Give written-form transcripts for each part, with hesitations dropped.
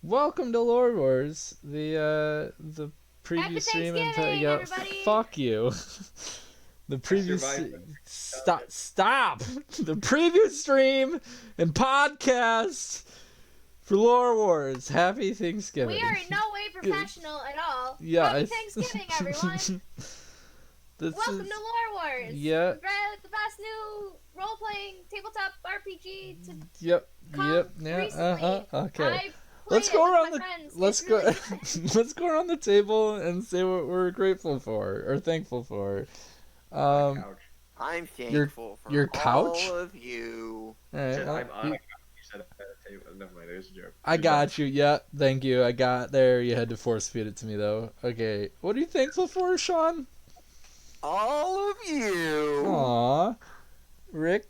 Welcome to LoreWars, the Happy preview stream and Thanksgiving, everybody! fuck you. The preview stop the preview stream and podcast for LoreWars. Happy Thanksgiving. We are in no way professional at all. Yeah, Happy Thanksgiving, everyone! Welcome to LoreWars. Yeah. The best new role-playing tabletop RPG to Yep. recently. Okay. Let's go around the friends. let's go let's go around the table and say what we're grateful for or thankful for. I'm thankful for your couch? all of you. All right, I'm on a couch. You said at a table. Never mind. There's a joke. I got you. Yeah, thank you. I got there. You had to force feed it to me though. Okay, what are you thankful for, Sean? All of you. Aw, Richard.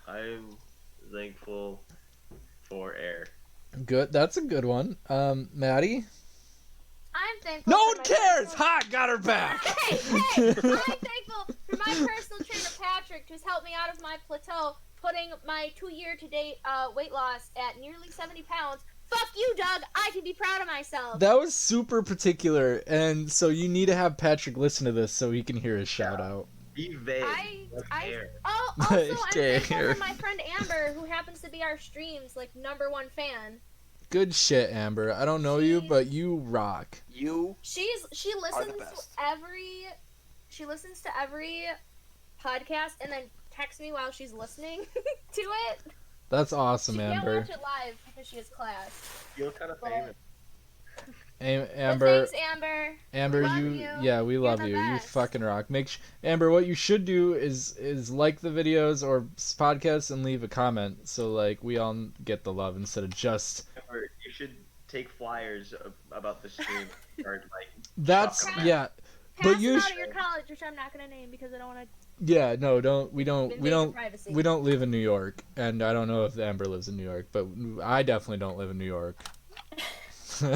I'm thankful for air. Good. That's a good one. Maddie. I'm thankful. No for one my cares. personal- Ha! Got her back. Hey! I'm thankful for my personal trainer Patrick, who's helped me out of my plateau, putting my 2-year-to-date weight loss at nearly 70 pounds. Fuck you, Doug. I can be proud of myself. That was super particular, and so you need to have Patrick listen to this so he can hear his shout out. Be vague. Air. Also, I'm Okay. thankful for my friend Amber, who happens to be our stream's #1 fan. Good shit, Amber. I don't know you, but you rock. You She are listens the best. to every podcast and then texts me while she's listening to it. That's awesome, She can't Amber. watch it live because she has class. Feel kind of But- famous. Amber. But thanks, Amber. Amber, We love you, you. yeah, we love the you. You best. fucking rock. Amber, what you should do is like the videos or podcasts and leave a comment so like we all get the love instead of just. Or you should take flyers about the stream. Or like. That's talk yeah, Pass but you them out sh- at your college, which I'm not gonna name because I don't want yeah, no, we to don't privacy. we don't live in New York, and I don't know if Amber lives in New York, but I definitely don't live in New York. I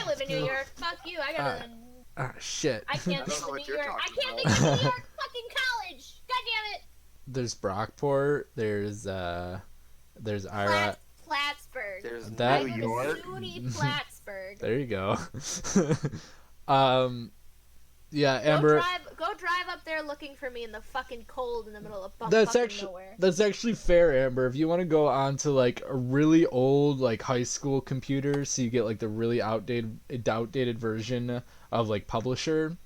live in New York. Fuck you. I gotta. Shit. I can't I don't think know of what New you're York. I talking can't about. think of New York fucking college. God damn it. There's Brockport. There's Ira. Plattsburgh. There's That- New York. SUNY Plattsburgh. There you go. Yeah, Amber. Go drive up there looking for me in the fucking cold in the middle of That's fucking nowhere. actually fair, Amber. If you want to go onto like a really old like high school computer, so you get like the really outdated version of like Publisher,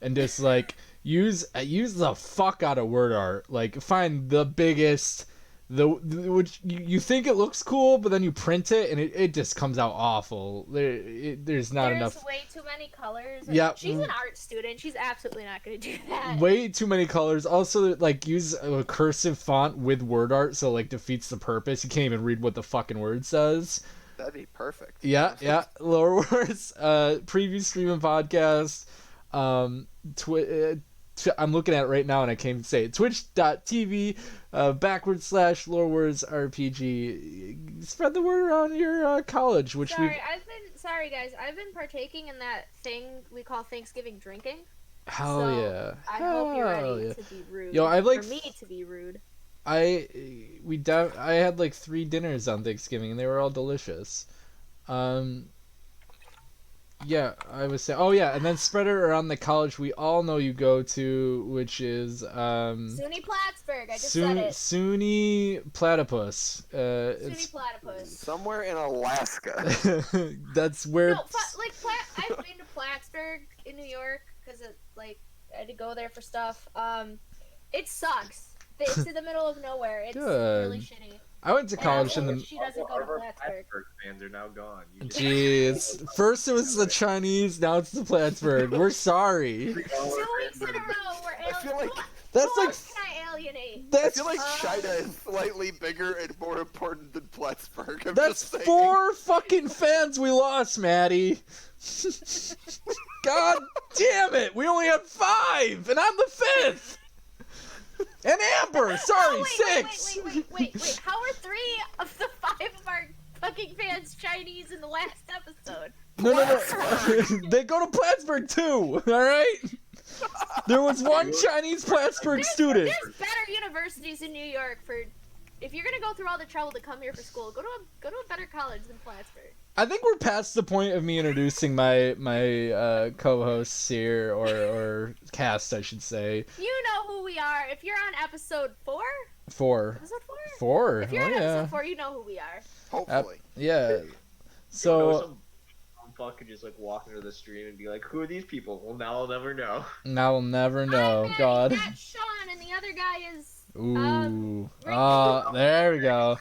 and just like use the fuck out of word art. Like find the biggest, which you think it looks cool, but then you print it and it just comes out awful. There's not enough. There's way too many colors. Yeah. She's an art student. She's absolutely not going to do that. Way too many colors. Also, like, use a cursive font with word art, so, like, defeats the purpose. You can't even read what the fucking word says. That'd be perfect. Yeah. LoreWars, preview stream and podcast. I'm looking at it right now and I can't even say it. Twitch.tv, /LoreWars RPG. Spread the word around your college, which Sorry guys, I've been partaking in that thing we call Thanksgiving drinking. Hell So, yeah. I hope you're Hell ready yeah. to be rude. Yo, I've, like, for me to be rude. I had like 3 dinners on Thanksgiving and they were all delicious. Yeah, I was saying. Oh yeah, and then spread it around the college we all know you go to, which is SUNY Plattsburgh. I just said it. SUNY Platypus. SUNY Platypus. Somewhere in Alaska. That's where. No, I've been to Plattsburgh in New York because I had to go there for stuff. It sucks. It's in the middle of nowhere. It's Good. really shitty. I went to college in the. She doesn't go to Plattsburgh. Fans are now gone. You just- Jeez. First it was the Chinese, now it's the Plattsburgh. We're sorry. 2 weeks in a row, we're I feel like That's Who like. else can I alienate? I That's feel like China is slightly bigger and more important than Plattsburgh. I'm That's just saying. 4 fucking fans we lost, Maddie. God damn it! We only had 5, and I'm the 5th. And Amber, sorry, Oh, 6. Wait. How are 3 of the 5 of our fucking fans Chinese in the last episode? No. They go to Plattsburgh too. All right. There was one Chinese Plattsburgh student. There's better universities in New York for If you're gonna go through all the trouble to come here for school, go to a better college than Plattsburgh. I think we're past the point of me introducing my co-hosts here, or cast, I should say. You know who we are. If you're on episode 4? Four. Episode 4? 4. If you're Oh on yeah. episode 4, you know who we are. Hopefully. Yeah. So So some fuck could just like walk into the stream and be like, "Who are these people?" Well, now I'll never know. now we'll never know. I'm Maddie, God. That's Sean, and the other guy is. Ooh. right There we go.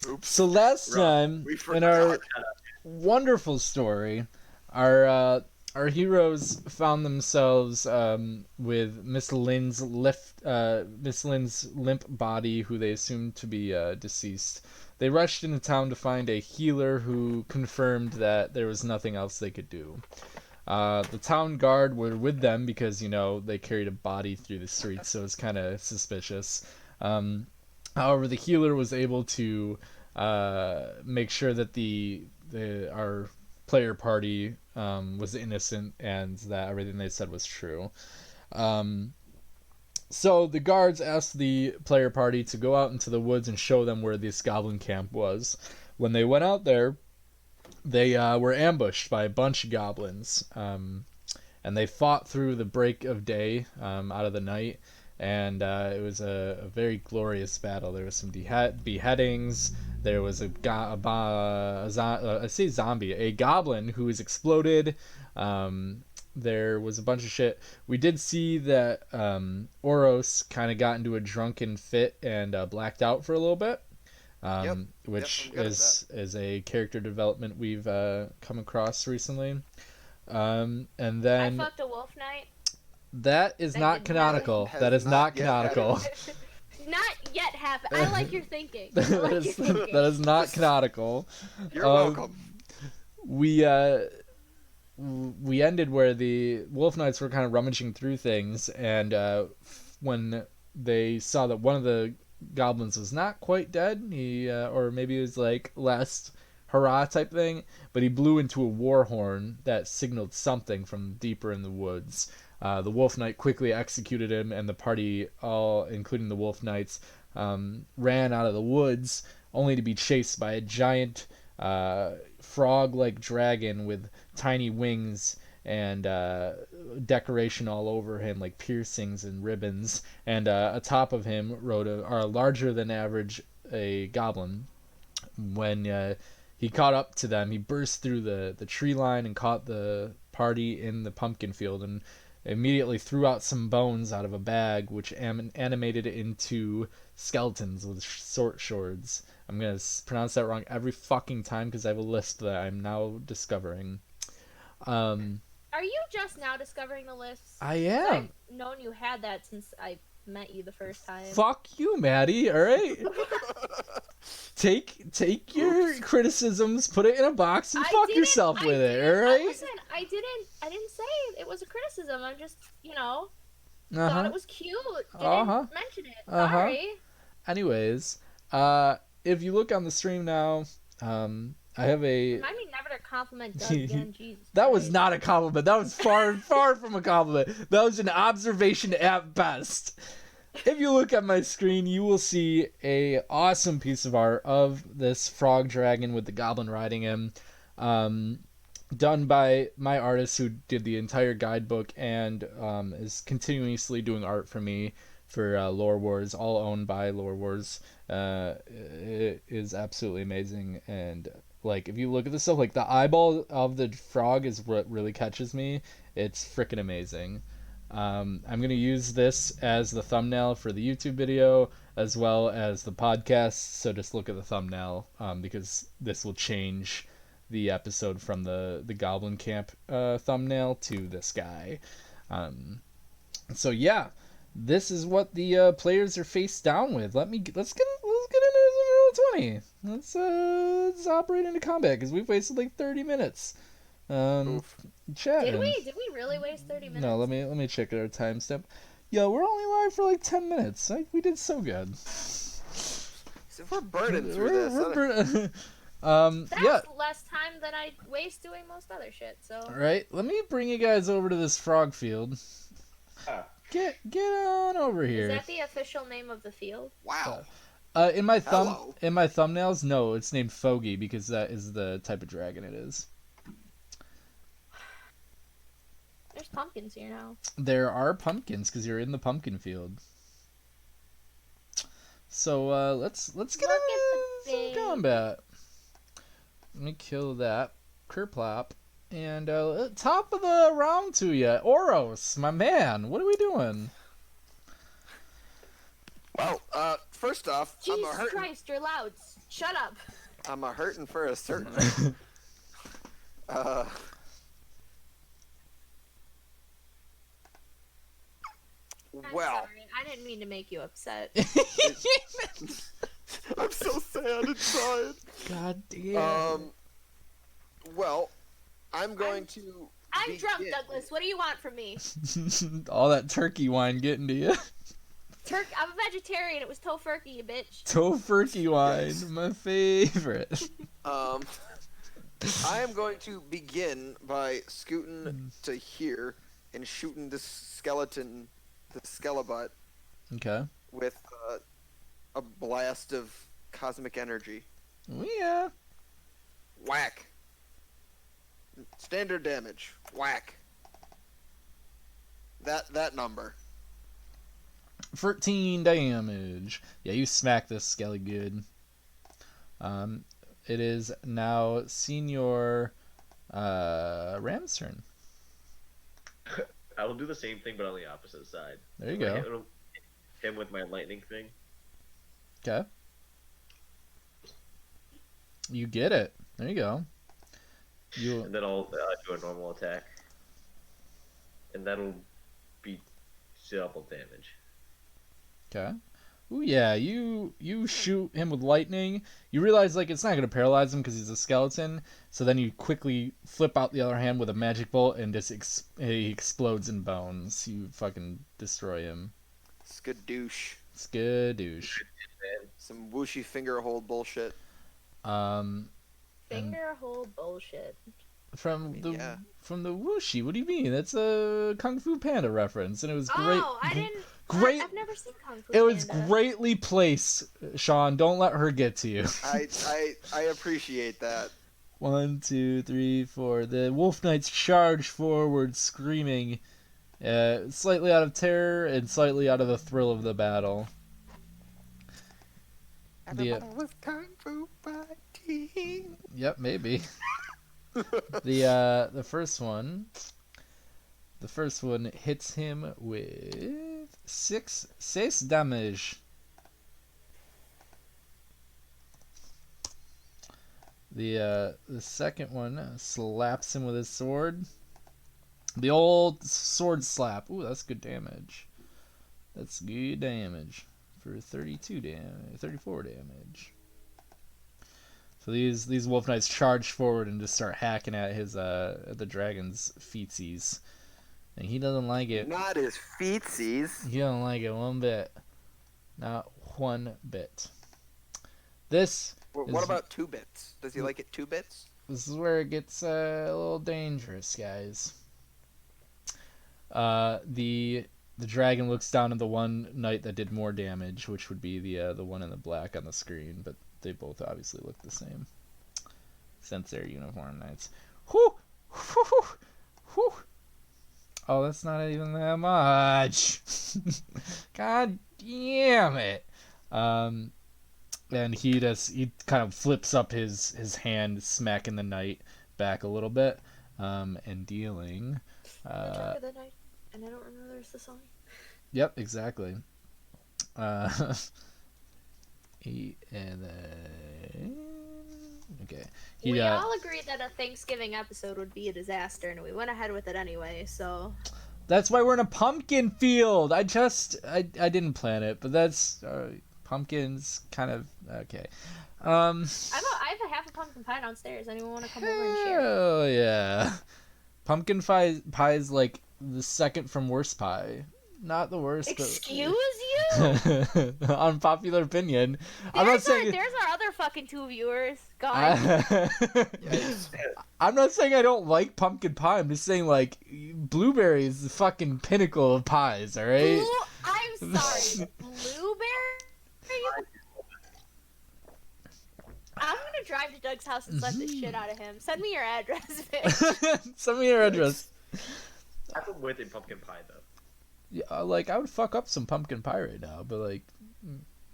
Oops. So last time We in forgot. our wonderful story, our heroes found themselves with Miss Lynn's limp body, who they assumed to be deceased. They rushed into town to find a healer who confirmed that there was nothing else they could do. The town guard were with them because, they carried a body through the streets, so it's kind of suspicious. However, the healer was able to make sure that our player party was innocent and that everything they said was true. So the guards asked the player party to go out into the woods and show them where this goblin camp was. When they went out there, they were ambushed by a bunch of goblins, and they fought through the break of day out of the night, and it was a very glorious battle. There was some beheadings. There was a goblin who was exploded. There was a bunch of shit. We did see that Oros kind of got into a drunken fit and blacked out for a little bit, which I'm good at is a character development we've come across recently. And then I fucked a wolf knight. that is That not did canonical. not- That is has not not yet canonical. Not yet happen. I like your thinking. I that, like is, your thinking. that is not canonical. You're welcome. We ended where the Wolf Knights were kind of rummaging through things, and when they saw that one of the goblins was not quite dead, or maybe it was like last hurrah type thing, but he blew into a war horn that signaled something from deeper in the woods. The Wolf Knight quickly executed him, and the party, all including the Wolf Knights, ran out of the woods, only to be chased by a giant frog-like dragon with tiny wings and decoration all over him, like piercings and ribbons. And atop of him rode a larger than average a goblin. When he caught up to them, he burst through the tree line and caught the party in the pumpkin field, and immediately threw out some bones out of a bag, which animated into skeletons with short swords. I'm going to pronounce that wrong every fucking time because I have a list that I'm now discovering. Are you just now discovering the lists? I am. I've known you had that since I met you the first time. Fuck you, Maddie, alright? Take your criticisms, put it in a box, and fuck yourself with it, alright? Listen, I didn't say it was a criticism. I'm just, thought Uh-huh. it was cute. Didn't Uh-huh. mention it. Uh-huh. Sorry. Anyways, if you look on the stream now, I have a... Remind me never to compliment Doug again, Jesus. That was Christ. not a compliment. That was far, far from a compliment. That was an observation at best. If you look at my screen, you will see a awesome piece of art of this frog dragon with the goblin riding him, done by my artist who did the entire guidebook and is continuously doing art for me for LoreWars, all owned by LoreWars. It is absolutely amazing, and like if you look at this stuff, like the eyeball of the frog is what really catches me. It's freaking amazing. I'm going to use this as the thumbnail for the YouTube video as well as the podcast, so just look at the thumbnail because this will change the episode from the Goblin Camp thumbnail to this guy. So yeah, this is what the players are face down with. Let's get into this in roll 20. Let's operate into combat because we've wasted like 30 minutes. Chat. Did we really waste 30 minutes? No, let me check our timestamp. Yo, we're only live for like 10 minutes. We did so good. So we're burning through this. That's Yeah. less time than I waste doing most other shit, so. All right, let me bring you guys over to this frog field. Get on over Is here. that the official name of the field? Wow. In my Hello. thumbnails, no, it's named Fogey because that is the type of dragon it is. There's pumpkins here now. There are pumpkins because you're in the pumpkin field. So let's get Look at the into some combat. Let me kill that kerplop. And top of the round to you, Oros, my man. What are we doing? Well, first off, I'm a Jesus hurting. Christ, you're loud. Shut up. I'm a hurting for a certain. I'm Well, sorry. I didn't mean to make you upset. I'm so sad inside. God damn. Well, I'm going to. I'm drunk, begin. Douglas. What do you want from me? All that turkey wine getting to you. I'm a vegetarian. It was tofurkey, you bitch. Tofurkey wine, Yes. my favorite. I am going to begin by scooting to here and shooting this skeleton, the skelebut, Okay. with a blast of cosmic energy. Oh, yeah. Whack. Standard damage. Whack. That number. 13 damage. Yeah, you smack this skelly good. It is now Senior Ram's turn. I will do the same thing, but on the opposite side. There you So I go. hit him with my lightning thing. Okay. You get it. There you go. You And then I'll do a normal attack. And that'll be double damage. okay? Ooh yeah, you shoot him with lightning. You realize like it's not gonna paralyze him because he's a skeleton. So then you quickly flip out the other hand with a magic bolt and just he explodes in bones. You fucking destroy him. Skadoosh. Skadoosh. Some whooshy finger hold bullshit. Finger hole bullshit. From the Yeah. from the whooshy. What do you mean? That's a Kung Fu Panda reference, and it was great. Oh, I didn't. Great. I've never seen Kung Fu It was Panda. greatly placed, Sean. Don't let her get to you. I appreciate that. 1, 2, 3, 4. The Wolf Knights charge forward, screaming, slightly out of terror and slightly out of the thrill of the battle. Everybody was kung fu fighting. Yep, maybe. The first one hits him with six damage. The second one slaps him with his sword. The old sword slap. Ooh, that's good damage. That's good damage for 34 damage. So these wolf knights charge forward and just start hacking at his the dragon's feetsies, and he doesn't like it. Not his feetsies. He don't like it one bit, not one bit. This What about 2 bits? Does he like it 2 bits? is where it gets a little dangerous, guys. The dragon looks down at the one knight that did more damage, which would be the one in the black on the screen, but they both obviously look the same since they're uniform knights. Whew! Whew! Whew! Oh, that's not even that much. God damn it! And he kind of flips up his hand, smacking the knight back a little bit, and dealing. Attack of the Night, and I don't remember the rest of the song. Yep, exactly. 8 and then okay. We all agreed that a Thanksgiving episode would be a disaster, and we went ahead with it anyway. So That's why we're in a pumpkin field. I didn't plan it, but that's pumpkins kind of okay. I have a half a pumpkin pie downstairs. Anyone want to come over and share? Oh yeah, pumpkin pie is like the second from worst pie. not the worst, Excuse you? but unpopular opinion. I'm not saying There's our other fucking 2 viewers. Gone. Yikes. I'm not saying I don't like pumpkin pie. I'm just saying like blueberry is the fucking pinnacle of pies. All right. I'm sorry. Blueberry? I'm gonna drive to Doug's house and slap the shit out of him. Send me your address, bitch. Send me your address. I'm with a pumpkin pie though. Yeah, like I would fuck up some pumpkin pie right now, but like,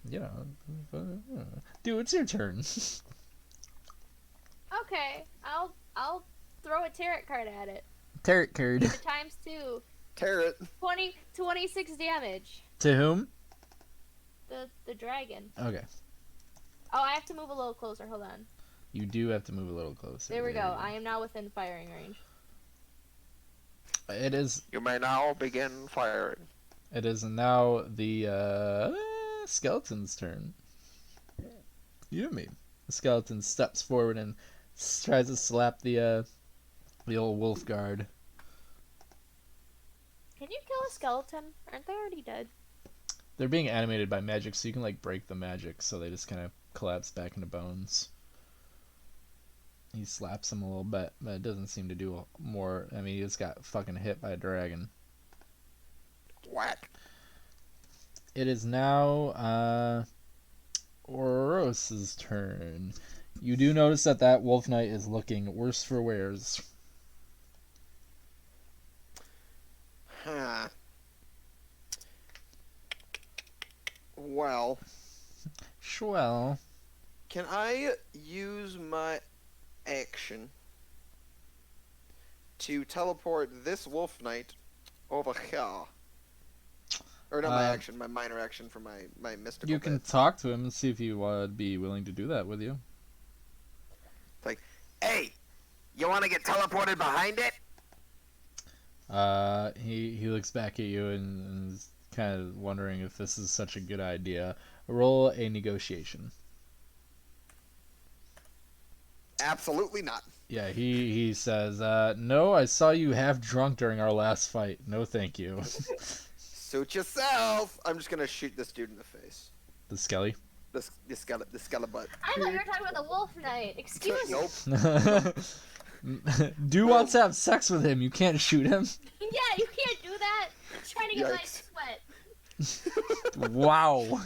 you know, dude, it's your turn. Okay, I'll throw a tarot card at it. Tarot card. Give it times 2. Carrot. 26 damage. To whom? The dragon. Okay. Oh, I have to move a little closer. Hold on. You do have to move a little closer. There we go. you I am now within firing range. It is. You may now begin firing. It is now the skeleton's turn. You and me. The skeleton steps forward and tries to slap the old wolf guard. Can you kill a skeleton? Aren't they already dead? They're being animated by magic, so you can like break the magic, so they just kind of collapse back into bones. He slaps him a little bit, but it doesn't seem to do more. I mean, he just got fucking hit by a dragon. Whack. It is now Oros's turn. You do notice that wolf knight is looking worse for wears. Huh. Well, Swell. can I use my action to teleport this wolf knight over here? Or not my action, my minor action for my mystical You can bit. talk to him and see if he would be willing to do that with you. Like, hey, you want to get teleported behind it? He looks back at you and is kind of wondering if this is such a good idea. Roll a negotiation. Absolutely not. Yeah, he says, no, I saw you half drunk during our last fight. No, thank you. Suit yourself. I'm just gonna shoot this dude in the face. The skelly. The skelebutt. I thought you were talking about the wolf knight. Excuse me. Nope. Do wants to have sex with him. You can't shoot him. Yeah, you can't do that. I'm trying to get my Yikes. sweat. Wow.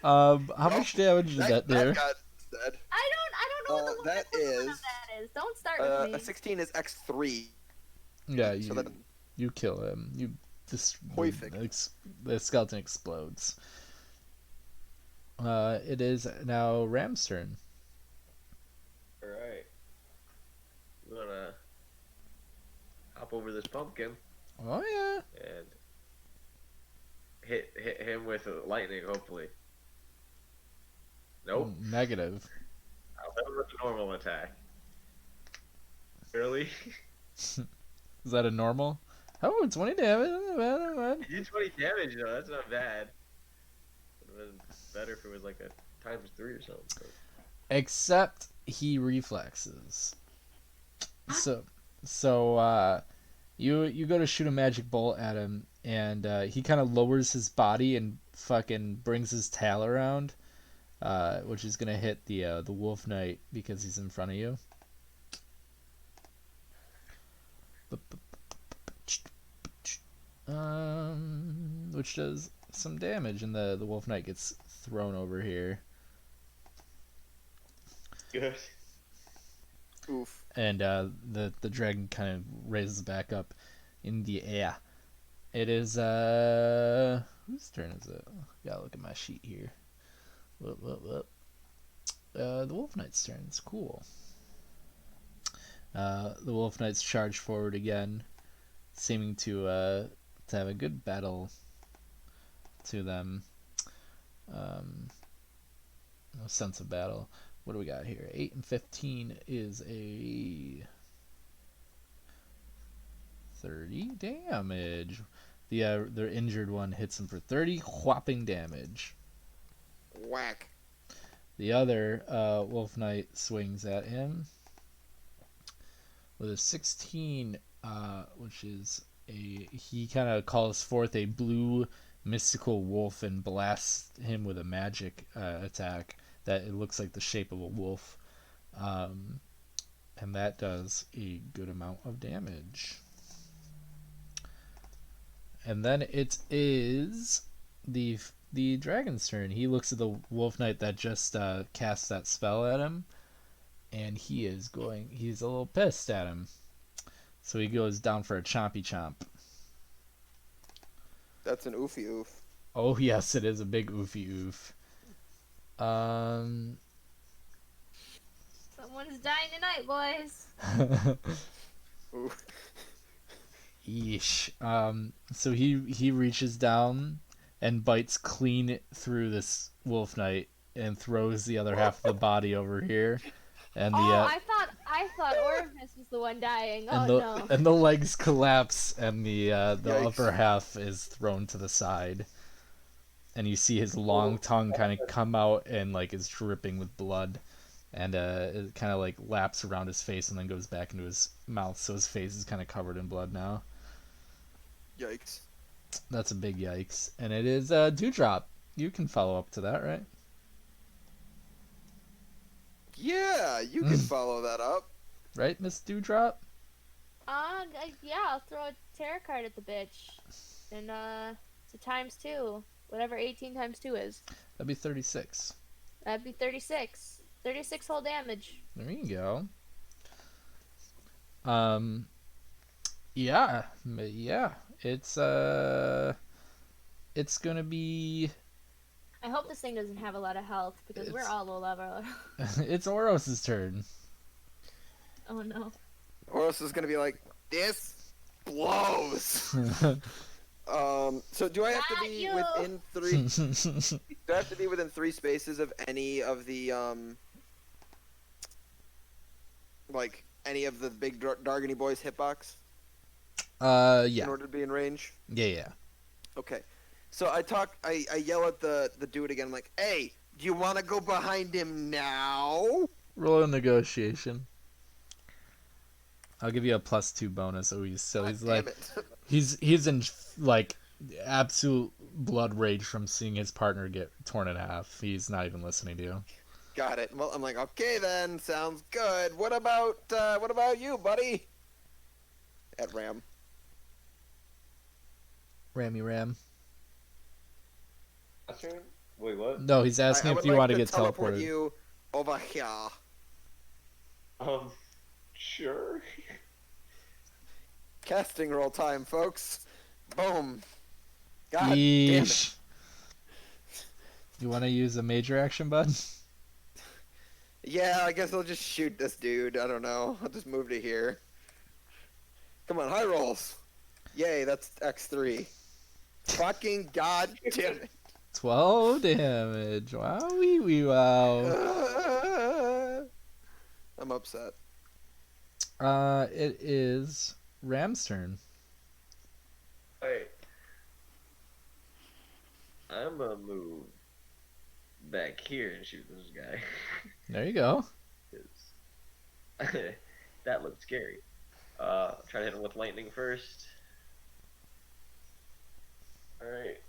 How much damage did that do? That got dead. I don't know what the That equivalent is, of that is. Don't start with me. a 16 is X3. Yeah, So that, you kill him. You just Perfect. the skeleton explodes. It is now Ram's turn. Alright. I'm gonna hop over this pumpkin Oh yeah. and hit him with lightning, hopefully. Nope. Negative. I'll hit him with a normal attack. Really? Is that a normal? Oh, 20 damage. You did 20 damage though, that's not bad. Would have been better if it was like a times 3 or something. But... Except he reflexes. So you go to shoot a magic bolt at him, and he kind of lowers his body and fucking brings his tail around, which is gonna hit the wolf knight because he's in front of you. Which does some damage, and the wolf knight gets thrown over here. Good. oof. And the dragon kind of raises back up in the air. It is whose turn is it? Gotta look at my sheet here. Whoop. The wolf knight's turn. It's cool. The wolf knights charge forward again, seeming to have a good battle to them. No sense of battle. What do we got here? 8 and 15 is a 30 damage. The injured one hits him for 30 whopping damage. Whack. The other wolf knight swings at him with a 16, which is he kind of calls forth a blue mystical wolf and blasts him with a magic attack that it looks like the shape of a wolf, and that does a good amount of damage. And then it is the dragon's turn. He looks at the wolf knight that just cast that spell at him, and he's a little pissed at him. So he goes down for a chompy chomp. That's an oofy oof. Oh yes, it is a big oofy oof. Someone's dying tonight, boys. Ooh. Yeesh. So he reaches down and bites clean through this wolf knight and throws the other half of the body over here. And the I thought Orifice was the one dying. Oh and the no. and the legs collapse and the Yikes. upper half is thrown to the side. And you see his long tongue kind of come out and like is dripping with blood. And it kind of like laps around his face and then goes back into his mouth, so his face is kind of covered in blood now. Yikes. That's a big yikes. And it is Dewdrop. You can follow up to that, right? Yeah, you can follow that up. Right, Miss Dewdrop? Yeah, I'll throw a tarot card at the bitch. And, it's a ×2. Whatever 18 × 2 is. That'd be 36. That'd be 36. 36 whole damage. There you go. Yeah. It's gonna be... I hope this thing doesn't have a lot of health, because we're It's- all low level. it's Oros' turn. Oh no. Horus is gonna be like, this blows. So do I have to Not be you. within three? Do I have to be within 3 spaces of any of the like any of the big Dargany boys hitbox in Yeah. order to be in range? Yeah. Okay. So I yell at the dude again. I'm like, hey, do you want to go behind him now? Roll a negotiation. I'll give you a +2 bonus. Oh, so he's God like, damn it. he's in like absolute blood rage from seeing his partner get torn in half. He's not even listening to you. Got it. Well, I'm like, okay then, sounds good. What about you, buddy? At Ram. Rammy Ram. That's right. Wait, what? No, he's asking I if would you like want to to get teleport teleported. you over here. Sure. Casting roll time, folks. Boom. God damn it. Yeesh. You want to use a major action, bud? Yeah, I guess I'll just shoot this dude. I don't know. I'll just move to here. Come on, high rolls. Yay, that's X3. Fucking god damn it. 12 damage. Wow, wow. I'm upset. It is Ram's turn. Alright. I'm gonna move back here and shoot this guy. There you go. 'Cause that looked scary. Try to hit him with lightning first. Alright.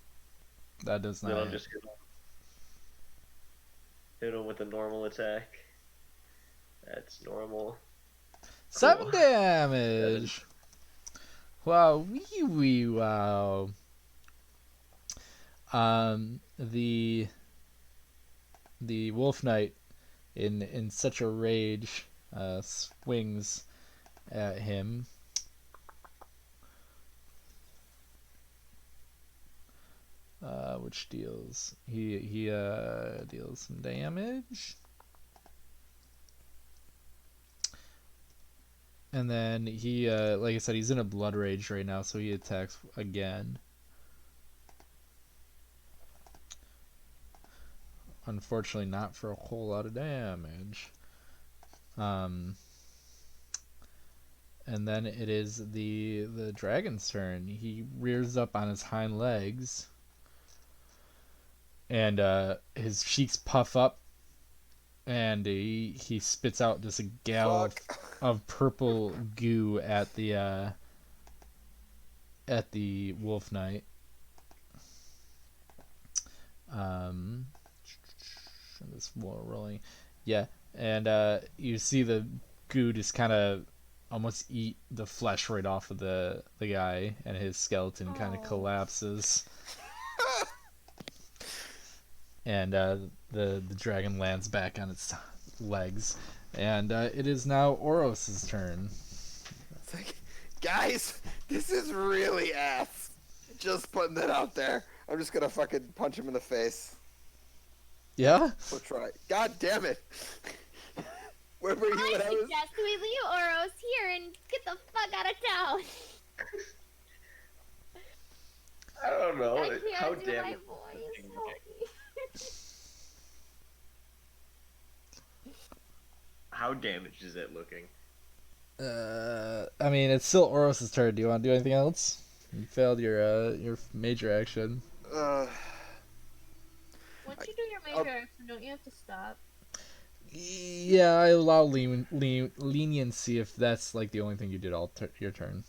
That does Then not. I'm just gonna hit him with a normal attack. That's normal. 7 Cool. damage. Wow, wee wow. The wolf knight in such a rage swings at him. Which deals he deals some damage. And then he, like I said, he's in a blood rage right now, so he attacks again. Unfortunately, not for a whole lot of damage. And then it is the dragon's turn. He rears up on his hind legs, and his cheeks puff up, and he spits out just a gallop Fuck. of purple goo at the at the Wolf Knight. This war rolling, yeah, and you see the goo just kind of almost eat the flesh right off of the guy, and his skeleton kind of Oh. collapses, and the dragon lands back on its legs, and it is now Oros's turn. It's like, guys, this is really ass. Just putting that out there. I'm just gonna fucking punch him in the face. Yeah. We'll try. God damn it. Where were you when I I was? suggest we leave Oros here and get the fuck out of town. I don't know. I can't How do damn my voice. Help me. How damaged is it looking? I mean, it's still Oros's turn. Do you want to do anything else? You failed your major action. Uh, Once you do your major action, don't you have to stop? Yeah, I allow leniency if that's like the only thing you did all your turn.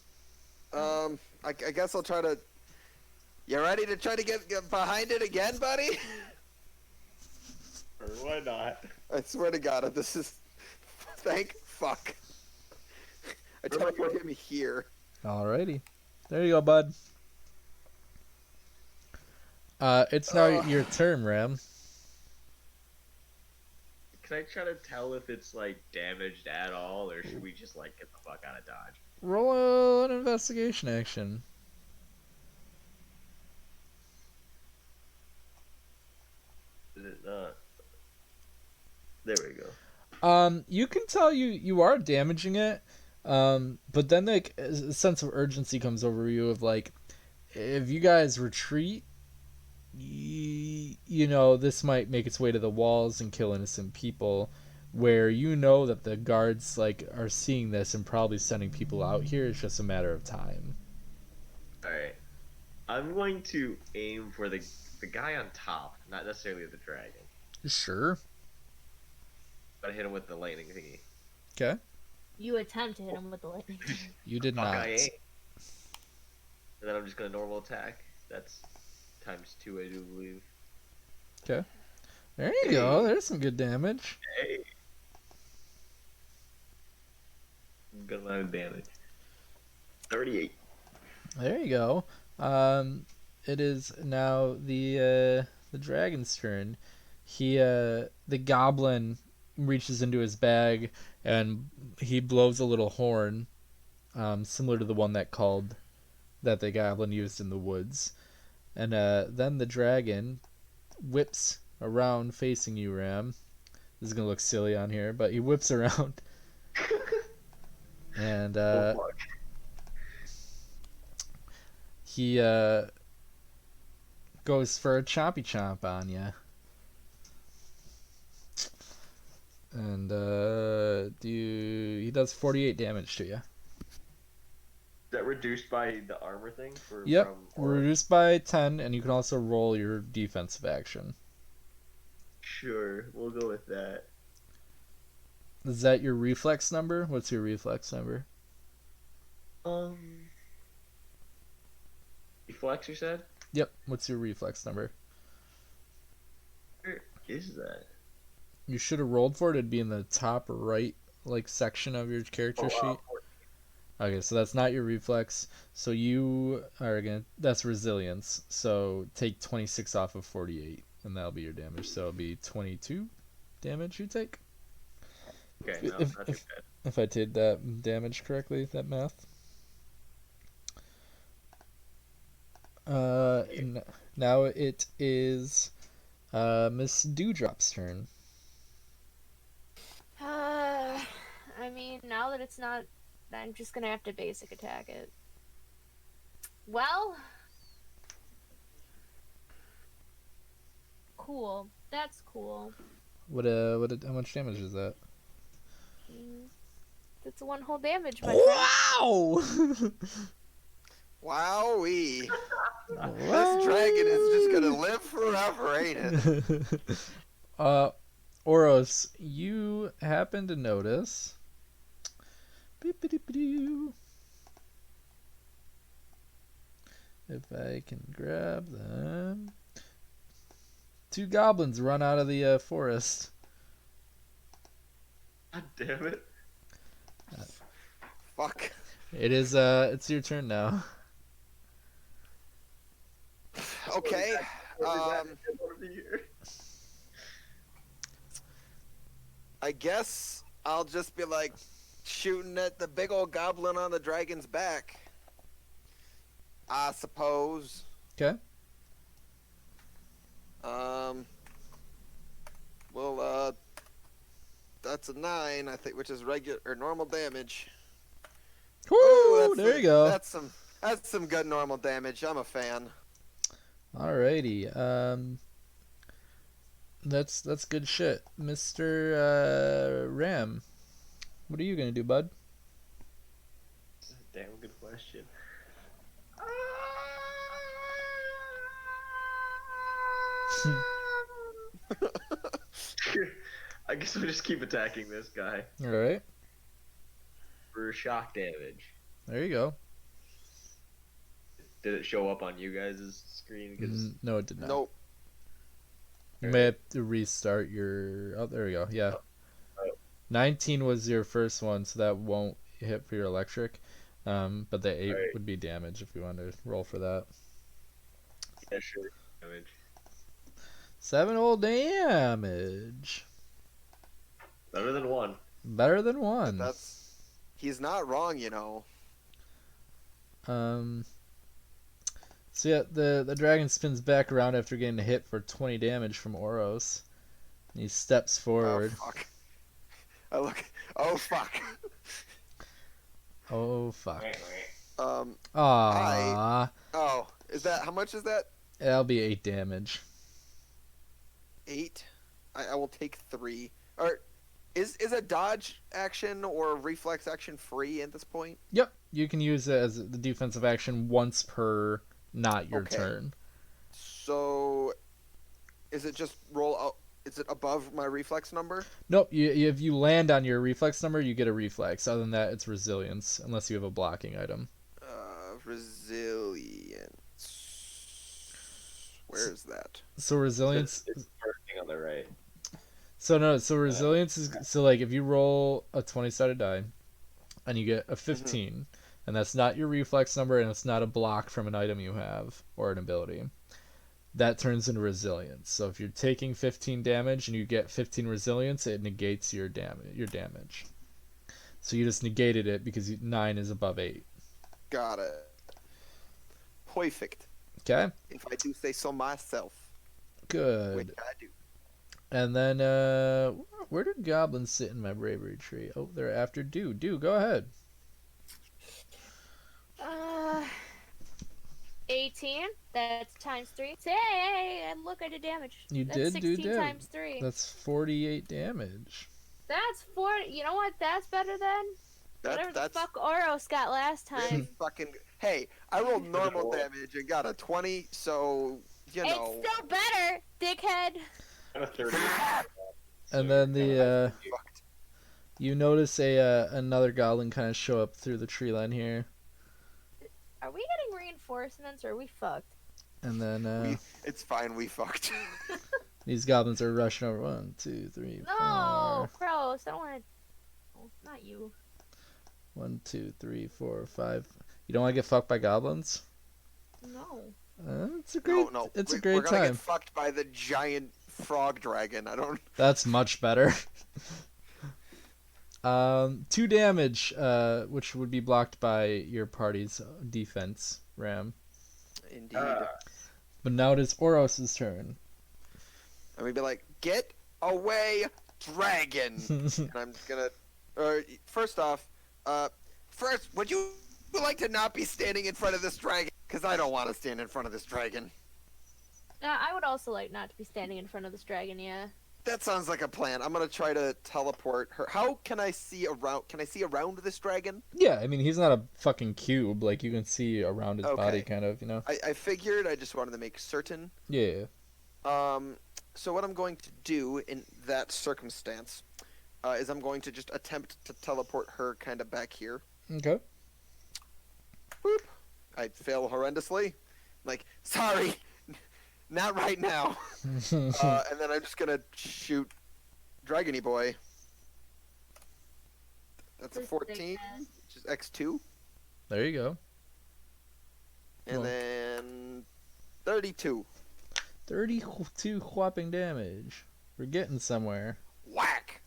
I guess I'll try to. You ready to try to get behind it again, buddy? Or why not? I swear to God, this is. Thank fuck. I try to put him here. Alrighty, there you go, bud. It's now your turn, Ram. Can I try to tell if it's like damaged at all, or should we just like get the fuck out of Dodge? Roll an investigation action. Is it not? There we go. You can tell you are damaging it, but then like a sense of urgency comes over you of like, if you guys retreat, you know this might make its way to the walls and kill innocent people, where you know that the guards like are seeing this and probably sending people out here. It's just a matter of time. Alright. I'm going to aim for the guy on top, not necessarily the dragon. Sure. But I hit him with the lightning thingy. Okay. You attempt to hit him with the lightning. You did Fuck, not. I aim. And then I'm just gonna normal attack. That's ×2, I do believe. Okay. There you go. There's some good damage. Hey. Good amount of damage. 38. There you go. It is now the dragon's turn. The goblin reaches into his bag and he blows a little horn, similar to the one that the goblin used in the woods. And then the dragon whips around facing you, Ram. This is gonna look silly on here, but he whips around. And he goes for a chompy chomp on you. And he does 48 damage to you. Is that reduced by the armor thing? Yep, reduced by 10, and you can also roll your defensive action. Sure, we'll go with that. Is that your reflex number? What's your reflex number? Reflex, you said? Yep, what's your reflex number? Where is that? You should have rolled for it. It'd be in the top right section of your character sheet. Okay, so that's not your reflex. So you are again. That's resilience. So take 26 off of 48, and that'll be your damage. So it'll be 22 damage you take. Okay, no, not too bad. If I did that damage correctly, that math. Now it is Miss Dewdrop's turn. I mean, now that it's not, I'm just gonna have to basic attack it. Well, cool. That's cool. How much damage is that? That's one whole damage, my friend. Wow! Wowee! This dragon is just gonna live forever, ain't it? Oros, you happen to notice. If I can grab them. 2 goblins run out of the forest. God damn it. Fuck. It's your turn now. Okay. I guess I'll just be like shooting at the big old goblin on the dragon's back. I suppose. Okay. Well, that's a 9, I think, which is regular or normal damage. Woo! There you go. That's some good normal damage. I'm a fan. Alrighty. That's good shit, Mr. Ram. What are you gonna do, bud? Damn good question. I guess we'll just keep attacking this guy All right. for shock damage. There you go. Did it show up on you guys' screen? Because No, it did not. Nope. You may have to restart your. Oh, there we go. Yeah. Oh. 19 was your first one, so that won't hit for your electric. But the 8 Right. would be damage if you wanted to roll for that. yeah, sure. Damage. 7 old damage. Better than 1. Better than 1. He's not wrong, you know. So yeah, the dragon spins back around after getting a hit for 20 damage from Oros. And he steps forward. Oh fuck. I look. Oh fuck. Oh fuck. Um. Aww. Oh, is that how much is that? That'll be 8 damage. 8. I will take 3. Or is a dodge action or reflex action free at this point? Yep, you can use it as the defensive action once per not your Okay. turn. So, is it just roll out? Is it above my reflex number? Nope, if you land on your reflex number, you get a reflex. Other than that, it's resilience, unless you have a blocking item. Resilience. Where is that? So resilience. It's the first thing on the right. So resilience is so like if you roll a 20-sided die, and you get a 15, and that's not your reflex number, and it's not a block from an item you have or an ability. That turns into resilience. So if you're taking 15 damage and you get 15 resilience, it negates your damage. So you just negated it because 9 is above 8. Got it. Perfect. Okay? If I do say so myself. Good. Which I do. And then, where do goblins sit in my bravery tree? Oh, they're after Dew. Dew, go ahead. 18. That's times 3. Hey, and look, I did damage. You That's did 16 do damage. times 3. That's 48 damage. That's 40. You know what? That's better than whatever the That's fuck Oros got last really time. fucking. Hey, I rolled normal damage and got a 20, so you know. It's still better, dickhead. I'm a 30. And then the, Fucked. you notice another goblin kind of show up through the tree line here. Are we getting reinforcements or are we fucked? And then, It's fine. We fucked. these goblins are rushing over. 1, 2, 3, No, 4. Crows. I don't want to. Oh, not you. 1, 2, 3, 4, 5. You don't want to get fucked by goblins? No. It's a great, No. it's a We're great gonna time. get fucked by the giant frog dragon. I don't. That's much better. 2 damage, which would be blocked by your party's defense, Ram. Indeed. But now it is Oros' turn. I'm gonna be like, get away, dragon. And I'm gonna. First off, would you like to not be standing in front of this dragon? Because I don't want to stand in front of this dragon. I would also like not to be standing in front of this dragon, yeah. That sounds like a plan. I'm gonna try to teleport her. How can I see around? Can I see around this dragon? Yeah, I mean, he's not a fucking cube. Like, you can see around his body, Okay. kind of, you know? I figured. I just wanted to make certain. Yeah. So what I'm going to do in that circumstance is I'm going to just attempt to teleport her kind of back here. Okay. Boop. I fail horrendously. Like, sorry, not right now. And then I'm just gonna shoot Dragony Boy. That's a This 14, big ass. which is X2. There you go. And Cool. then 32. 32 whopping damage. We're getting somewhere. Whack!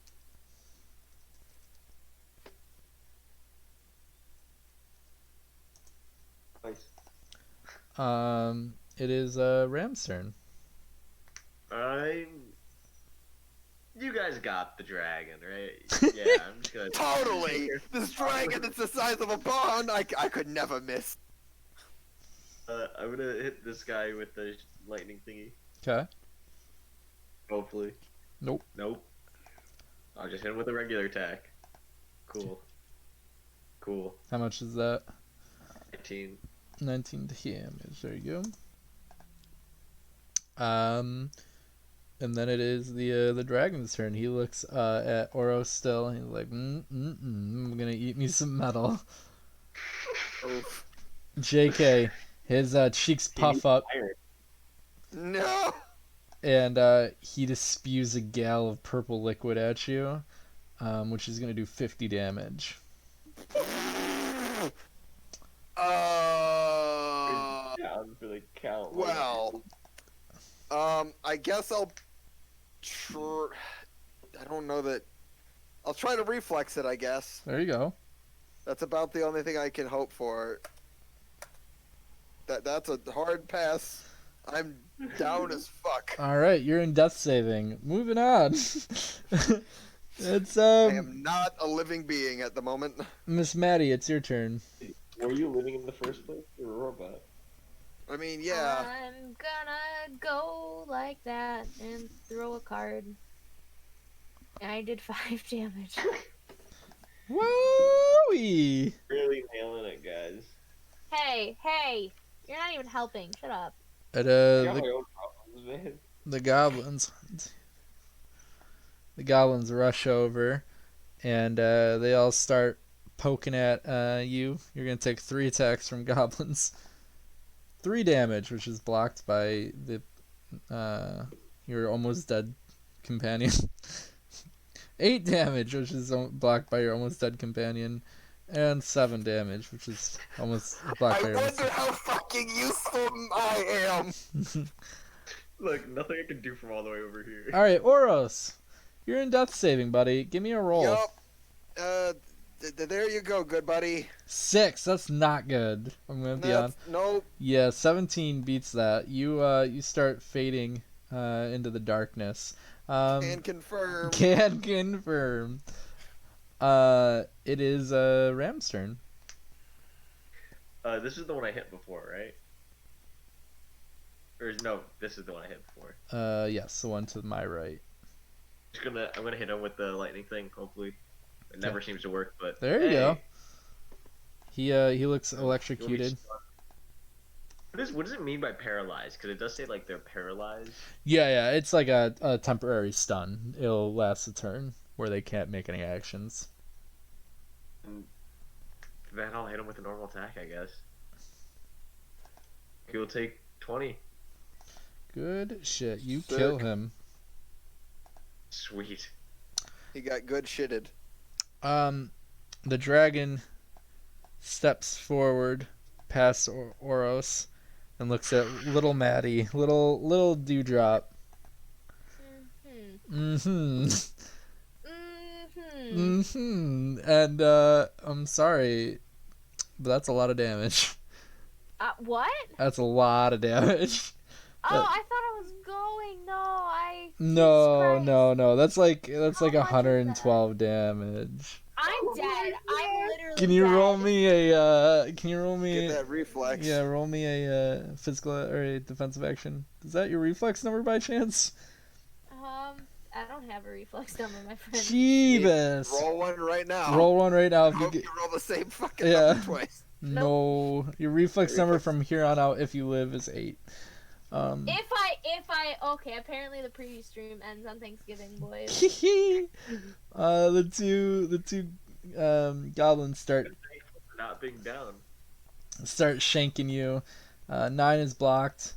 Nice. It is Ram's turn. You guys got the dragon, right? Yeah, I'm just gonna. Totally! This dragon that's the size of a pond, I could never miss. I'm gonna hit this guy with the lightning thingy. Okay. Hopefully. Nope. Nope. I'll just hit him with a regular attack. Cool. Cool. How much is that? 19. 19 damage. There you go. And then it is the dragon's turn. He looks at Oros still. He's like, I'm gonna eat me some metal. Oof. JK, his cheeks puff up, No! and he just spews a gale of purple liquid at you, which is gonna do 50 damage. Down for the count. Well, I guess I'll I don't know that. I'll try to reflex it, I guess. There you go. That's about the only thing I can hope for. That's a hard pass. I'm down as fuck. All right, you're in death saving. Moving on. It's I am not a living being at the moment. Miss Maddie, it's your turn. Were you living in the first place? You're a robot. I mean, yeah. I'm gonna go like that and throw a card. And I did 5 damage. Woo-wee! Really nailing it, guys. Hey, you're not even helping. Shut up. And I got my own problems, man. the goblins rush over, and they all start poking at you. You're gonna take 3 attacks from goblins. 3 damage, which is blocked by the your almost dead companion. 8 damage, which is blocked by your almost dead companion. And 7 damage, which is almost blocked by I your almost wonder how fucking useful I am. Look, nothing I can do from all the way over here. Alright, Oros. You're in death saving, buddy. Give me a roll. Yup. There you go, good buddy. 6. That's not good. I'm gonna be on. Nope. Yeah, 17 beats that. You start fading into the darkness. Can confirm. Can confirm. It is Ram's turn. This is the one I hit before, right? Or no, this is the one I hit before. Yes, the one to my right. I'm gonna hit him with the lightning thing. Hopefully, it never seems to work, but There you hey. go. He looks electrocuted. What does it mean by paralyzed? Because it does say like they're paralyzed. Yeah, it's like a temporary stun. It'll last a turn where they can't make any actions. And then I'll hit him with a normal attack, I guess. He will take 20. Good shit. You Sick. kill him. Sweet. He got good shitted. The dragon steps forward past Oros and looks at little Maddie, little dewdrop. Mm-hmm. And I'm sorry, but that's a lot of damage. What? That's a lot of damage. Oh, I thought I was going. No, Jesus no. That's like How much is 112 damage. I'm dead. I'm literally Can you dead. roll me a? Can you roll me? Get that reflex. Yeah, roll me a physical or a defensive action. Is that your reflex number by chance? I don't have a reflex number, my friend. Jeebus. Roll one right now. Roll one right now. I If you hope get... you roll the same fucking Yeah. number twice. No, your reflex number from here on out, if you live, is 8. If I okay, apparently the previous stream ends on Thanksgiving, boys. the two goblins start Not being down. shanking you. 9 is blocked.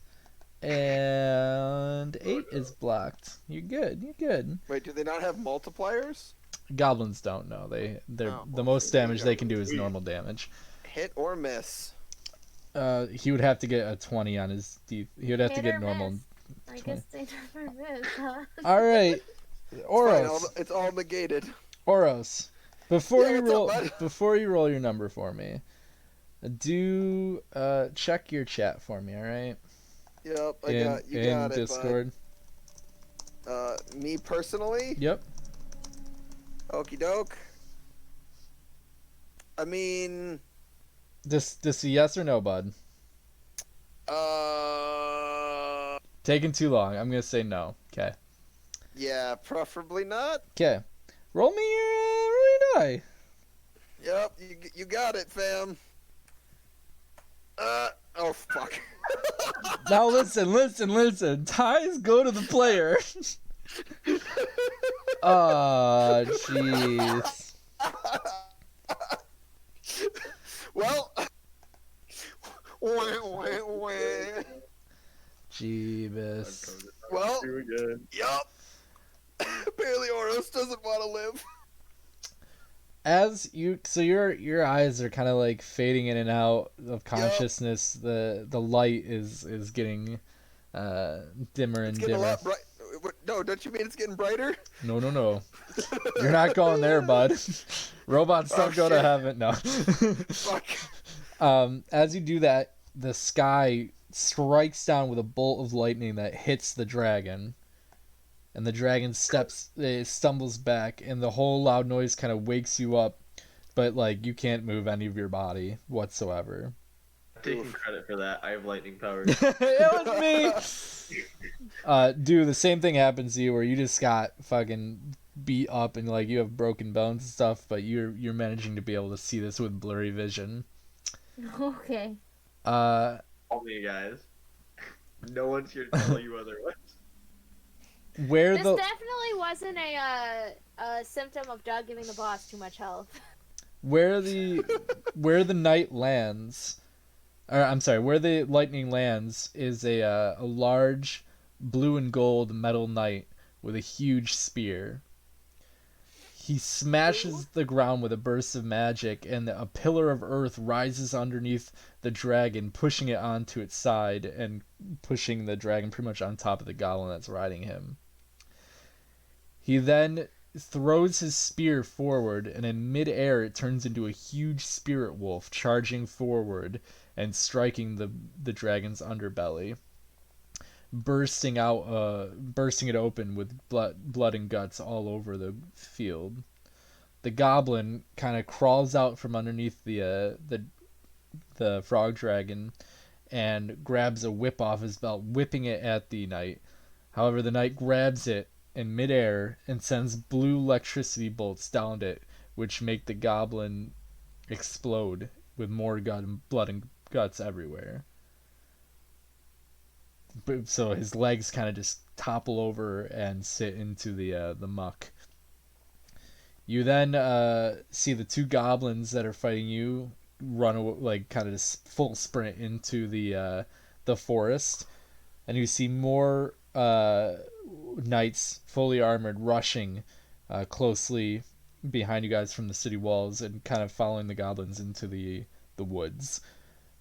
And 8 is blocked. You're good. You're good. Wait, do they not have multipliers? Goblins don't know. They're Oh, the well, most there you damage go. they can do is normal damage. Hit or miss. He would have to get a 20 on his teeth. He would have to Hit get or normal. miss. I guess they never miss, huh? All right, Fine, Oros. it's all negated. Oros. Before Yeah, you what's up, roll, bud? before you roll your number for me, do check your chat for me. All right. Yep, you in got it, Discord. bud. Me personally? Yep. Okie doke. I mean, Just a yes or no, bud. Taking too long. I'm gonna say no. Okay. yeah, preferably not. Okay. Roll me your die. Yep, you got it, fam. Oh fuck. Now listen. Ties go to the player. Ah, jeez. Well, wah, wah, wah. Jeebus. Well, Do again. yup. Apparently Oros doesn't want to live. As you, so your eyes are kind of like fading in and out of consciousness. The light is getting dimmer and It's getting a dimmer. lot bright. No, don't you mean it's getting brighter? No. You're not going there, bud. Robots don't go to shit. heaven. No. Fuck. As you do that, the sky strikes down with a bolt of lightning that hits the dragon. And the dragon stumbles back, and the whole loud noise kind of wakes you up, but like you can't move any of your body whatsoever. I'm taking credit for that. I have lightning powers. It was me. Dude, the same thing happens to you where you just got fucking beat up and like you have broken bones and stuff, but you're managing to be able to see this with blurry vision. Okay. Uh, Only guys. No one's here to tell you otherwise. where This the definitely wasn't a symptom of Doug giving the boss too much health. where the night lands, or I'm sorry, where the lightning lands is a large blue and gold metal knight with a huge spear. He smashes the ground with a burst of magic, and a pillar of earth rises underneath the dragon, pushing it onto its side and pushing the dragon pretty much on top of the goblin that's riding him. He then throws his spear forward, and in midair it turns into a huge spirit wolf charging forward and striking the dragon's underbelly, bursting it open with blood and guts all over the field. The goblin kind of crawls out from underneath the frog dragon and grabs a whip off his belt, whipping it at the knight. However, the knight grabs it in midair and sends blue electricity bolts down it, which make the goblin explode with more blood and guts everywhere. So his legs kind of just topple over and sit into the muck. You then see the two goblins that are fighting you run like kind of just full sprint into the forest, and you see more knights fully armored rushing closely behind you guys from the city walls and kind of following the goblins into the woods.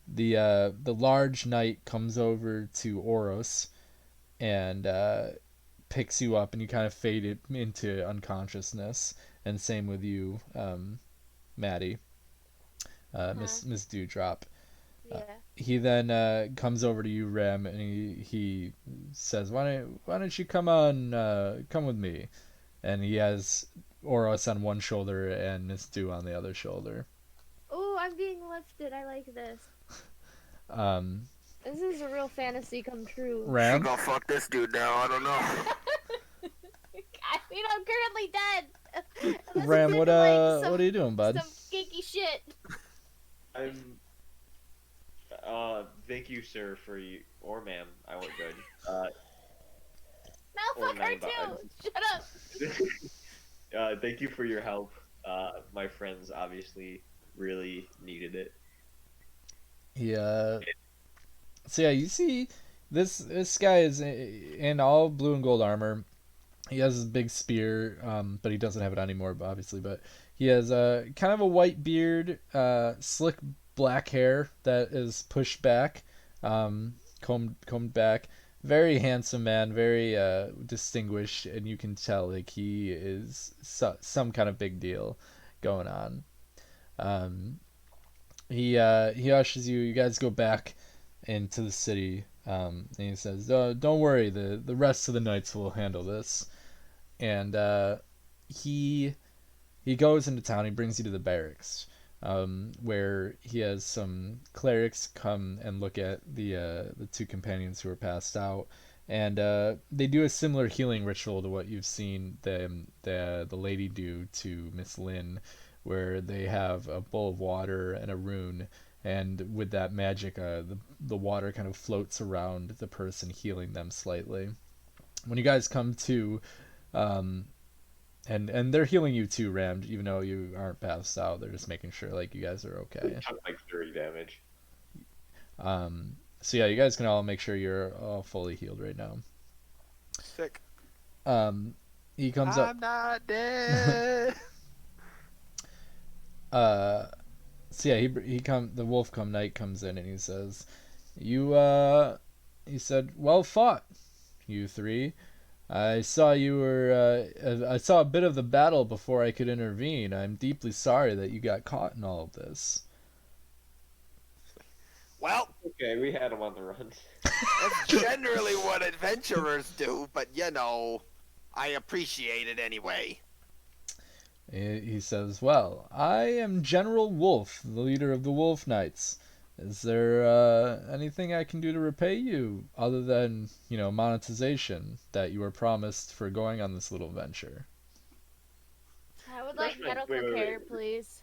The large knight comes over to Oros and picks you up, and you kind of fade into unconsciousness. And same with you, Maddie, Miss Dewdrop. Yeah. He then comes over to you, Rem, and he says, "Why don't you come with me?" And he has Oros on one shoulder and Miss Dew on the other shoulder. Oh, I'm being lifted. I like this. Um, This is a real fantasy come true. Ram, Go fuck this dude now. I don't know. I mean, I'm currently dead. Unless Ram, it's what into, like, what are you doing, bud? some kinky shit. I'm. Thank you, sir, for you, or ma'am. I won't judge. No, Or fuck her nine, but too. Shut up. Thank you for your help. My friends obviously really needed it. He So yeah, you see this guy is in all blue and gold armor. He has his big spear, but he doesn't have it anymore, obviously. But he has a kind of a white beard, slick black hair that is pushed back, combed back. Very handsome man, very distinguished, and you can tell like he is some kind of big deal going on. Um, he ushers you. You guys go back into the city, and he says, "Don't worry, the rest of the knights will handle this." And he he goes into town. He brings you to the barracks, where he has some clerics come and look at the two companions who are passed out, and they do a similar healing ritual to what you've seen the lady do to Miss Lynn, where they have a bowl of water and a rune. And with that magic, the water kind of floats around the person, healing them slightly. When you guys come to, um, and they're healing you too, Rammed, even though you aren't passed out. They're just making sure like you guys are okay. Took like 30 damage. So yeah, you guys can all make sure you're all fully healed right now. Sick. Um, he comes up. I'm not dead. So yeah, the wolf knight comes in and he says, "You he said, well fought, you three. I saw you were. I saw a bit of the battle before I could intervene. I'm deeply sorry that you got caught in all of this." Well, Okay, we had him on the run. that's generally what adventurers do, but you know, I appreciate it anyway. He says, "Well, I am General Wolf, the leader of the Wolf Knights. Is there anything I can do to repay you, other than, monetization that you were promised for going on this little venture?" I would like Wait, medical wait, care, wait. please.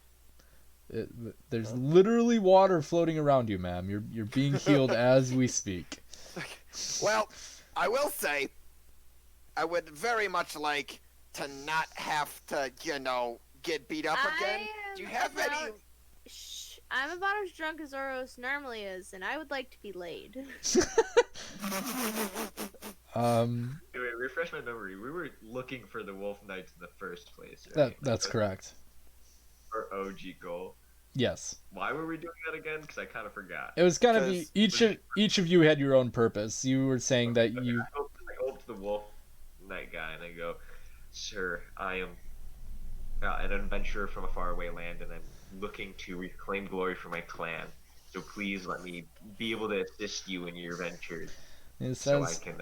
There's literally water floating around you, ma'am. You're being healed as we speak. Well, I will say, I would very much like to not have to, get beat up again. Do you have any? Shh, I'm about as drunk as Oros normally is, and I would like to be laid. Wait, refresh my memory. We were looking for the Wolf Knights in the first place, right? That's correct. Our OG goal. Yes. Why were we doing that again? Because I kind of forgot. It was kind of Because- each of you had your own purpose. You were saying that you I go up to the Wolf Knight guy and I go, "Sir, I am an adventurer from a faraway land, and I'm looking to reclaim glory for my clan. So please let me be able to assist you in your ventures, He so I says, can."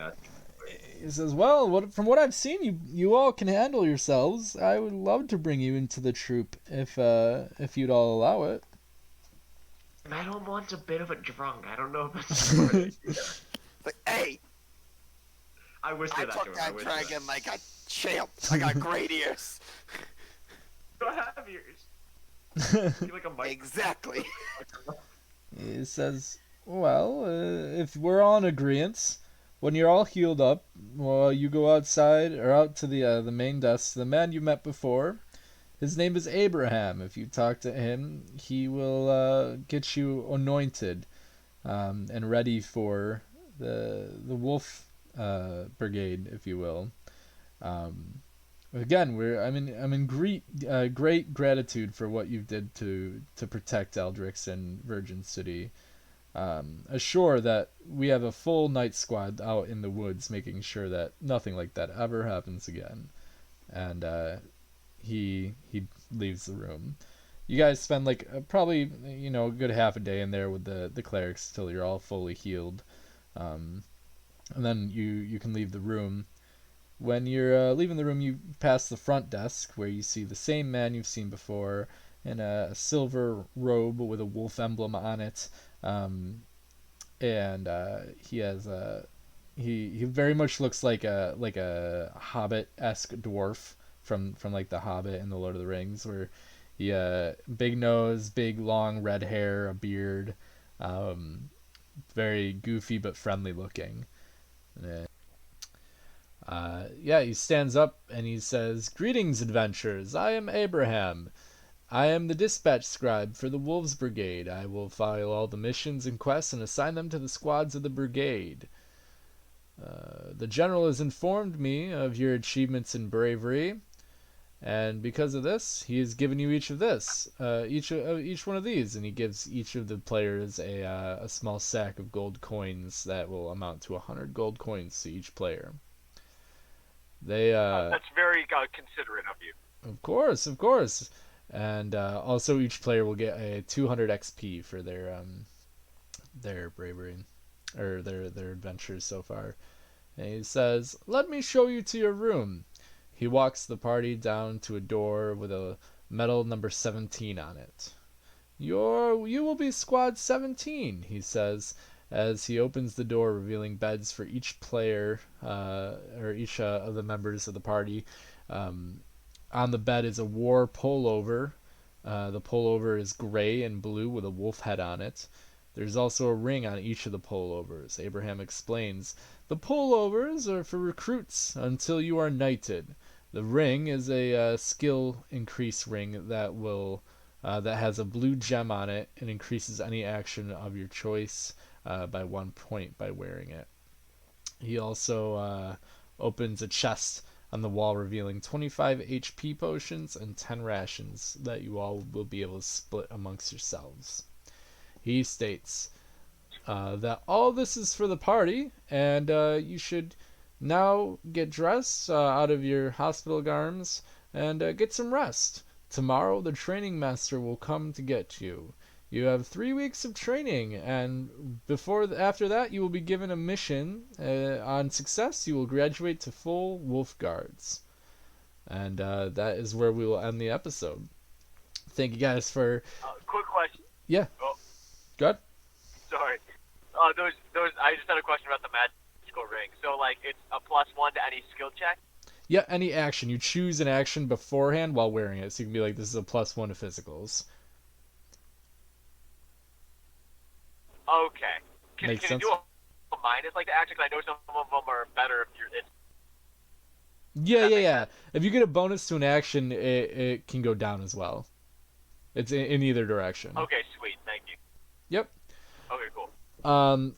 "Well, from what I've seen, you all can handle yourselves. I would love to bring you into the troop if you'd all allow it." I don't want a bit of a drunk. I don't know if that's smart. Like, hey, I I whispered that to took him. that dragon like a champ. I got great ears. Don't have yours. You're like a mic. Exactly. He says, "Well, if we're all in agreement, when you're all healed up, well, you go outside or out to the main desk. The man you met before, his name is Abraham. If you talk to him, he will get you anointed and ready for the wolf brigade, if you will." Again, I'm in great gratitude for what you did to protect Eldrix and Virgin City. Assure that we have a full night squad out in the woods, making sure that nothing like that ever happens again. And he leaves the room. You guys spend probably a good half a day in there with the clerics till you're all fully healed, and then you can leave the room. When you're leaving the room, you pass the front desk where you see the same man you've seen before in a silver robe with a wolf emblem on it, and he has he very much looks like a hobbit-esque dwarf from like the Hobbit and the Lord of the Rings, where he big nose, big long red hair, a beard, very goofy but friendly looking. Yeah, he stands up and he says, "Greetings, adventurers. I am Abraham. I am the dispatch scribe for the Wolves Brigade. I will file all the missions and quests and assign them to the squads of the brigade. The general has informed me of your achievements in bravery, and because of this, he has given you each of this, each one of these, and he gives each of the players a small sack of gold coins that will amount to 100 gold coins to each player. They That's very considerate of you. of course, and also each player will get a 200 XP for their bravery or their adventures so far. And he says, "Let me show you to your room." He walks the party down to a door with a metal number 17 on it. You will be squad 17, he says, as he opens the door, revealing beds for each player, or each of the members of the party. On the bed is a war pullover. The pullover is gray and blue with a wolf head on it. There's also a ring on each of the pullovers. Abraham explains, "The pullovers are for recruits until you are knighted. The ring is a skill increase ring that has a blue gem on it and increases any action of your choice by 1 point by wearing it." He also opens a chest on the wall, revealing 25 HP potions and 10 rations that you all will be able to split amongst yourselves. He states that all this is for the party, and you should now get dressed out of your hospital garments and get some rest. Tomorrow the training master will come to get you. You have 3 weeks of training, and after that you will be given a mission. On success, you will graduate to full wolf guards. And that is where we will end the episode. Thank you guys for... Quick question. Yeah. Oh, Good. sorry. I just had a question about the magical ring. So, like, it's a +1 to any skill check? Yeah, any action. You choose an action beforehand while wearing it. So you can be like, this is a +1 to physicals. Okay. Can Makes you sense. do a minus like the action? Because I know some of them are better if it's... Yeah. If you get a bonus to an action, it can go down as well. It's in either direction. Okay, sweet. Thank you. Yep. Okay, cool.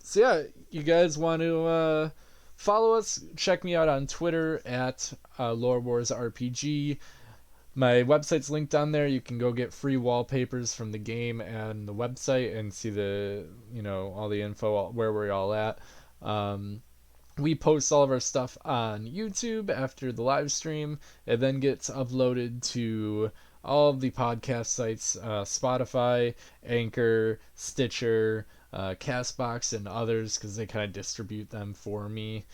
So yeah, you guys want to follow us? Check me out on Twitter at LoreWars RPG. My website's linked on there. You can go get free wallpapers from the game and the website and see all the info where we're all at. We post all of our stuff on YouTube after the live stream. It then gets uploaded to all of the podcast sites, Spotify, Anchor, Stitcher, Castbox, and others, because they kind of distribute them for me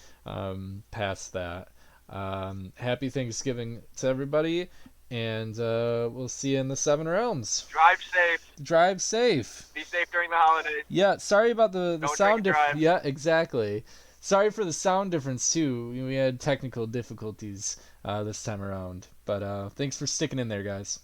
past that. Happy Thanksgiving to everybody, and we'll see you in the Seven Realms. Drive safe. Drive safe. Be safe during the holidays. Yeah, sorry about the Don't sound drink and difference. drive. Yeah, exactly. Sorry for the sound difference too. We had technical difficulties this time around, but thanks for sticking in there, guys.